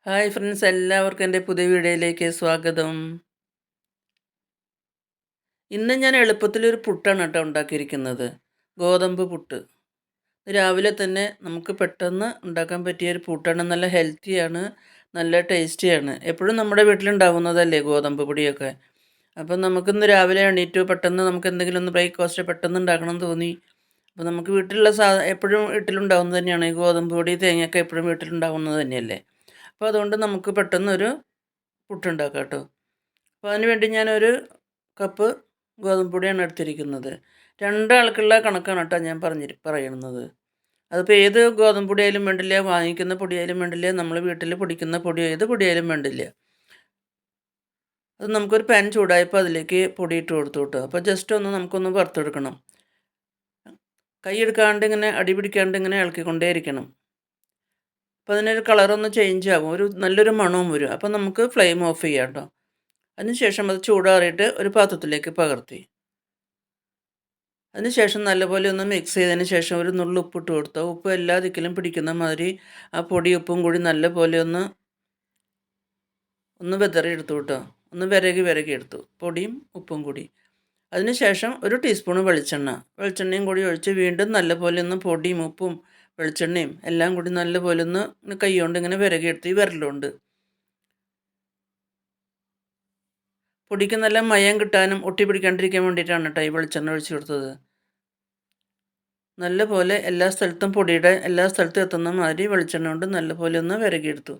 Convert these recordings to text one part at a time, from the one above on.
Hi friends, എല്ലാവർക്കും എൻ്റെ പുതിയ വീഡിയോയിലേക്ക് സ്വാഗതം. ഇന്ന് ഞാൻ എളുപ്പത്തിലൊരു പുട്ടാണ് കേട്ടോ ഉണ്ടാക്കിയിരിക്കുന്നത്. ഗോതമ്പ് പുട്ട്. രാവിലെ തന്നെ നമുക്ക് പെട്ടെന്ന് ഉണ്ടാക്കാൻ പറ്റിയ ഒരു പുട്ടാണ്. നല്ല ഹെൽത്തിയാണ്, നല്ല ടേസ്റ്റിയാണ്. എപ്പോഴും നമ്മുടെ വീട്ടിലുണ്ടാവുന്നതല്ലേ ഗോതമ്പ് പൊടിയൊക്കെ. അപ്പം നമുക്കിന്ന് രാവിലെ എണീറ്റു പെട്ടെന്ന് നമുക്ക് എന്തെങ്കിലും ഒന്ന് ബ്രേക്ക്ഫാസ്റ്റ് പെട്ടെന്ന് ഉണ്ടാക്കണം എന്ന് തോന്നി. അപ്പോൾ നമുക്ക് വീട്ടിലുള്ള എപ്പോഴും വീട്ടിലുണ്ടാവുന്നത് തന്നെയാണ് ഈ ഗോതമ്പ് പൊടി, തേങ്ങയൊക്കെ എപ്പോഴും വീട്ടിലുണ്ടാവുന്നത് തന്നെയല്ലേ. അപ്പോൾ അതുകൊണ്ട് നമുക്ക് പെട്ടെന്നൊരു പുട്ടുണ്ടാക്കാം കേട്ടോ. അപ്പോൾ അതിന് വേണ്ടി ഞാനൊരു കപ്പ് ഗോതമ്പ് പൊടിയാണ് എടുത്തിരിക്കുന്നത്. 2 ആൾക്കുള്ള കണക്കാണ് കേട്ടോ ഞാൻ പറയുന്നത്. അതിപ്പോൾ ഏത് ഗോതമ്പ് പൊടിയായാലും വേണ്ടില്ല, വാങ്ങിക്കുന്ന പൊടിയായാലും വേണ്ടില്ല, നമ്മൾ വീട്ടിൽ പൊടിക്കുന്ന പൊടി ഏത് പൊടിയായാലും വേണ്ടില്ല. അത് നമുക്കൊരു പാൻ ചൂടായപ്പോൾ അതിലേക്ക് പൊടി ഇട്ട് കൊടുത്തു കേട്ടോ. അപ്പോൾ ജസ്റ്റ് ഒന്ന് നമുക്കൊന്ന് വറുത്തെടുക്കണം. കൈ എടുക്കാണ്ട് ഇങ്ങനെ അടി പിടിക്കാണ്ട് ഇങ്ങനെ ഇളക്കിക്കൊണ്ടേ ഇരിക്കണം. അപ്പോൾ അതിനൊരു കളറൊന്ന് ചേഞ്ച് ആകും, ഒരു നല്ലൊരു മണവും വരും. അപ്പോൾ നമുക്ക് ഫ്ലെയിം ഓഫ് ചെയ്യാം കേട്ടോ. അതിനുശേഷം അത് ചൂടാറിയിട്ട് ഒരു പാത്രത്തിലേക്ക് പകർത്തി. അതിനുശേഷം നല്ലപോലെ ഒന്ന് മിക്സ് ചെയ്തതിന് ശേഷം ഒരു നുള്ളു ഉപ്പിട്ട് കൊടുത്തു. ഉപ്പ് എല്ലാ ദിക്കിലും പിടിക്കുന്ന മാതിരി ആ പൊടി ഉപ്പും കൂടി നല്ലപോലെ ഒന്ന് വിതറി എടുത്തു കേട്ടോ. ഒന്ന് വിരകി എടുത്തു, പൊടിയും ഉപ്പും കൂടി. അതിനുശേഷം ഒരു ടീസ്പൂൺ വെളിച്ചെണ്ണയും കൂടി ഒഴിച്ച് വീണ്ടും നല്ലപോലെ ഒന്ന് പൊടിയും ഉപ്പും വെളിച്ചെണ്ണയും എല്ലാം കൂടി നല്ലപോലെ ഒന്ന് കൈ കൊണ്ട് ഇങ്ങനെ വിരകിയെടുത്ത് ഈ വിരലുകൊണ്ട് പൊടിക്ക് നല്ല മയം കിട്ടാനും ഒട്ടി പിടിക്കാണ്ടിരിക്കാൻ വേണ്ടിയിട്ടാണ് കേട്ടോ ഈ വെളിച്ചെണ്ണ ഒഴിച്ച് കൊടുത്തത്. നല്ലപോലെ എല്ലാ സ്ഥലത്തും പൊടിയുടെ എല്ലാ സ്ഥലത്തും എത്തുന്ന മാതിരി വെളിച്ചെണ്ണ കൊണ്ട് നല്ലപോലെ ഒന്ന് വിരകിയെടുത്തു.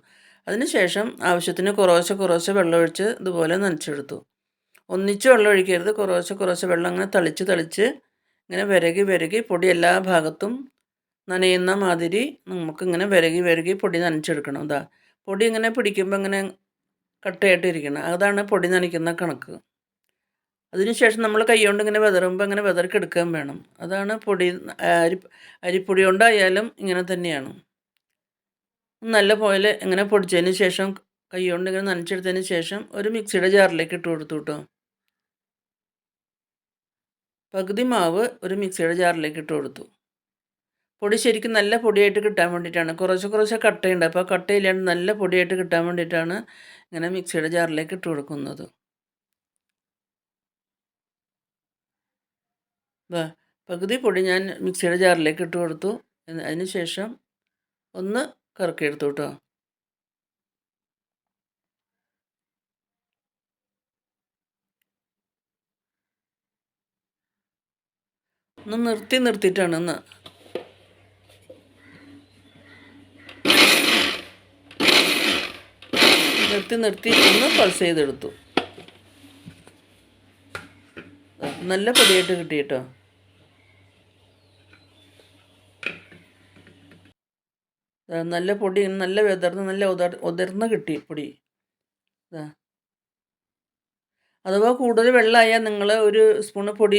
അതിനുശേഷം ആവശ്യത്തിന് കുറേശ്ശെ വെള്ളമൊഴിച്ച് ഇതുപോലെ നനച്ചെടുത്തു. ഒന്നിച്ച് വെള്ളം ഒഴിക്കരുത്, കുറേശ്ശെ വെള്ളം അങ്ങനെ തളിച്ച് ഇങ്ങനെ വിരകി പൊടി എല്ലാ ഭാഗത്തും നനയുന്ന മാതിരി നമുക്കിങ്ങനെ വിരകി പൊടി നനച്ചെടുക്കണം. പൊടി ഇങ്ങനെ പിടിക്കുമ്പോൾ ഇങ്ങനെ കട്ടയായിട്ടിരിക്കണം, അതാണ് പൊടി നനയ്ക്കുന്ന കണക്ക്. അതിനുശേഷം നമ്മൾ കൈകൊണ്ട് ഇങ്ങനെ വിതറുമ്പോൾ ഇങ്ങനെ വിതറിക്കെടുക്കാൻ വേണം. അതാണ് പൊടി. അരിപ്പൊടി കൊണ്ടായാലും ഇങ്ങനെ തന്നെയാണ്. നല്ല പോലെ ഇങ്ങനെ പൊടിച്ചതിന് ശേഷം കൈകൊണ്ട് ഇങ്ങനെ നനച്ചെടുത്തതിന് ശേഷം ഒരു മിക്സിയുടെ ജാറിലേക്ക് ഇട്ട് കൊടുത്തു കേട്ടോ. പകുതി മാവ് ഒരു മിക്സിയുടെ ജാറിലേക്ക് ഇട്ട് കൊടുത്തു. പൊടി ശരിക്കും നല്ല പൊടിയായിട്ട് കിട്ടാൻ വേണ്ടിയിട്ടാണ്. കുറേശ്ശെ കട്ടയുണ്ട്, അപ്പോൾ കട്ടയില്ലാണ്ട് നല്ല പൊടിയായിട്ട് കിട്ടാൻ വേണ്ടിയിട്ടാണ് ഇങ്ങനെ മിക്സിയുടെ ജാറിലേക്ക് ഇട്ട് കൊടുക്കുന്നത്. പകുതി പൊടി ഞാൻ മിക്സിയുടെ ജാറിലേക്ക് ഇട്ട് കൊടുത്തു. അതിന് ശേഷം ഒന്ന് കറക്കിയെടുത്തു കേട്ടോ. ഒന്ന് നിർത്തിയിട്ടാണ് നിർത്തി ഒന്ന് പൾസ് ചെയ്തെടുത്തു. നല്ല പൊടിയായിട്ട് കിട്ടി കേട്ടോ. നല്ല പൊടി, നല്ല ഉതിർന്ന് കിട്ടി പൊടി. അഥവാ കൂടുതൽ വെള്ളമായാൽ നിങ്ങൾ ഒരു സ്പൂണ് പൊടി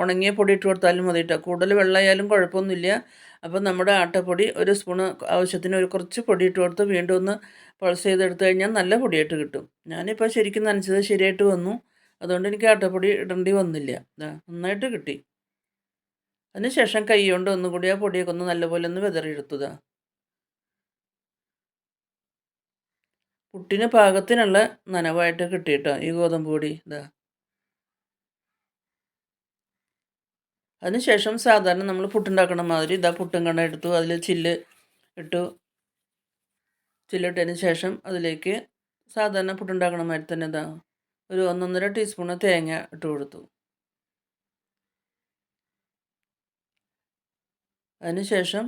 ഉണങ്ങിയ പൊടി ഇട്ട് കൊടുത്താലും മതി കേട്ടോ. കൂടുതൽ വെള്ളമായാലും കുഴപ്പമൊന്നുമില്ല. അപ്പോൾ നമ്മുടെ ആട്ടപ്പൊടി ഒരു സ്പൂണ് ആവശ്യത്തിന് ഒരു കുറച്ച് പൊടി ഇട്ട് കൊടുത്ത് വീണ്ടും ഒന്ന് പൾസ് ചെയ്തെടുത്ത് കഴിഞ്ഞാൽ നല്ല പൊടിയായിട്ട് കിട്ടും. ഞാനിപ്പോൾ ശരിക്കും നനച്ചത് ശരിയായിട്ട് വന്നു, അതുകൊണ്ട് എനിക്ക് ആട്ടപ്പൊടി ഇടേണ്ടി വന്നില്ല. നന്നായിട്ട് കിട്ടി. അതിനുശേഷം കൈ കൊണ്ട് ഒന്നുകൂടി ആ പൊടിയൊക്കെ ഒന്ന് നല്ലപോലെ ഒന്ന് വിതറിയെടുത്തതാ. പുട്ടിന് പാകത്തിനുള്ള നനവായിട്ട് കിട്ടി കേട്ടോ ഈ ഗോതമ്പ് പൊടി. അതിനുശേഷം സാധാരണ നമ്മൾ പുട്ടുണ്ടാക്കണ മാതിരി പുട്ടും കണ്ട എടുത്തു, അതിൽ ഇട്ടു. ചില്ലിട്ടതിന് ശേഷം അതിലേക്ക് സാധാരണ പുട്ടുണ്ടാക്കണ മാതിരി തന്നെ ഒരു 1.5 ടീസ്പൂണ് തേങ്ങ ഇട്ട് കൊടുത്തു. അതിനുശേഷം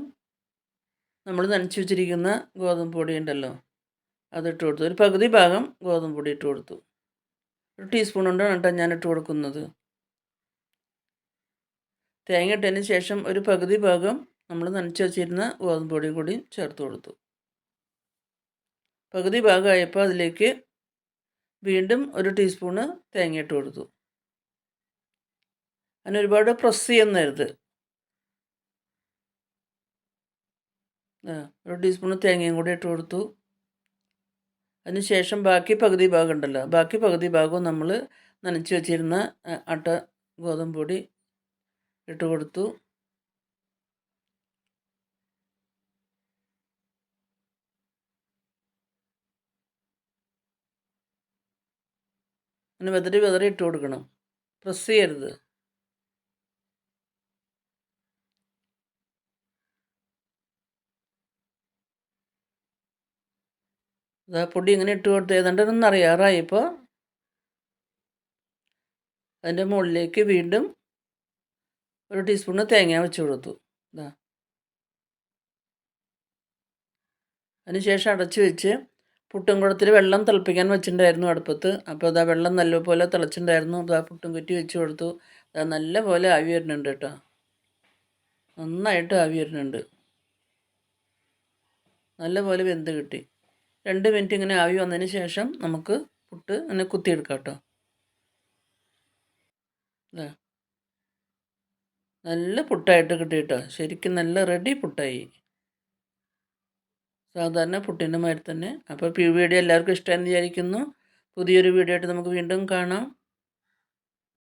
നമ്മൾ നനച്ച് വെച്ചിരിക്കുന്ന ഗോതമ്പ് പൊടി ഉണ്ടല്ലോ, അതിട്ട് കൊടുത്തു. ഒരു പകുതി ഭാഗം ഗോതമ്പ് പൊടി ഇട്ട് കൊടുത്തു. 1 ടീസ്പൂൺ കൊണ്ടാണ് കേട്ടോ ഞാൻ ഇട്ട് കൊടുക്കുന്നത്. തേങ്ങ ഇട്ടതിന് ശേഷം ഒരു പകുതി ഭാഗം നമ്മൾ നനച്ച് വെച്ചിരുന്ന ഗോതമ്പ് പൊടി കൂടി ചേർത്ത് കൊടുത്തു. പകുതി ഭാഗമായപ്പോൾ അതിലേക്ക് വീണ്ടും 1 ടീസ്പൂണ് തേങ്ങ ഇട്ട് കൊടുത്തു. അങ്ങനെ ഒരുപാട് പ്രസ് ചെയ്യുന്നരുത്. 1 ടീസ്പൂണ് തേങ്ങയും കൂടി ഇട്ട് കൊടുത്തു. അതിനുശേഷം ബാക്കി പകുതി ഭാഗം ഉണ്ടല്ലോ, ബാക്കി പകുതി ഭാഗവും നമ്മൾ നനച്ച് വെച്ചിരുന്ന ഗോതമ്പ് പൊടി ഇട്ട് കൊടുത്തു. അങ്ങനെ വെതറി വെതറി ഇട്ട് കൊടുക്കണം. പ്രസ് ചെയ്യരുത്. അതാ പൊടി ഇങ്ങനെ ഇട്ട് കൊടുത്ത് ഏതാണ്ട് ഒന്ന് അറിയാറായി. ഇപ്പോൾ അതിൻ്റെ മുകളിലേക്ക് വീണ്ടും ഒരു ടീസ്പൂണ് തേങ്ങ വെച്ച് കൊടുത്തു. ഇതാ അതിനുശേഷം അടച്ച് വെച്ച് പുട്ടും കുടത്തിൽ വെള്ളം തിളപ്പിക്കാൻ വെച്ചിട്ടുണ്ടായിരുന്നു അടുപ്പത്ത്. അപ്പോൾ അതാ വെള്ളം നല്ലപോലെ തിളച്ചിട്ടുണ്ടായിരുന്നു. അതാ പുട്ടും കുറ്റി വെച്ച് കൊടുത്തു. അതാ നല്ല പോലെ ആവി വരുന്നുണ്ട് കേട്ടോ. നന്നായിട്ട് ആവി വരുന്നുണ്ട്. നല്ല പോലെ വെന്ത് കിട്ടി. 2 മിനിറ്റ് ഇങ്ങനെ ആവി വന്നതിന് ശേഷം നമുക്ക് പുട്ട് അങ്ങനെ കുത്തിയെടുക്കാം കേട്ടോ. ഇതാ നല്ല പുട്ടായിട്ട് കിട്ടി കേട്ടോ. ശരിക്കും നല്ല റെഡി പുട്ടായി. സാധാരണ പുട്ടിൻ്റെ മാതിരി തന്നെ. അപ്പോൾ വീഡിയോ എല്ലാവർക്കും ഇഷ്ടമായെന്ന് വിചാരിക്കുന്നു. പുതിയൊരു വീഡിയോ ആയിട്ട് നമുക്ക് വീണ്ടും കാണാം.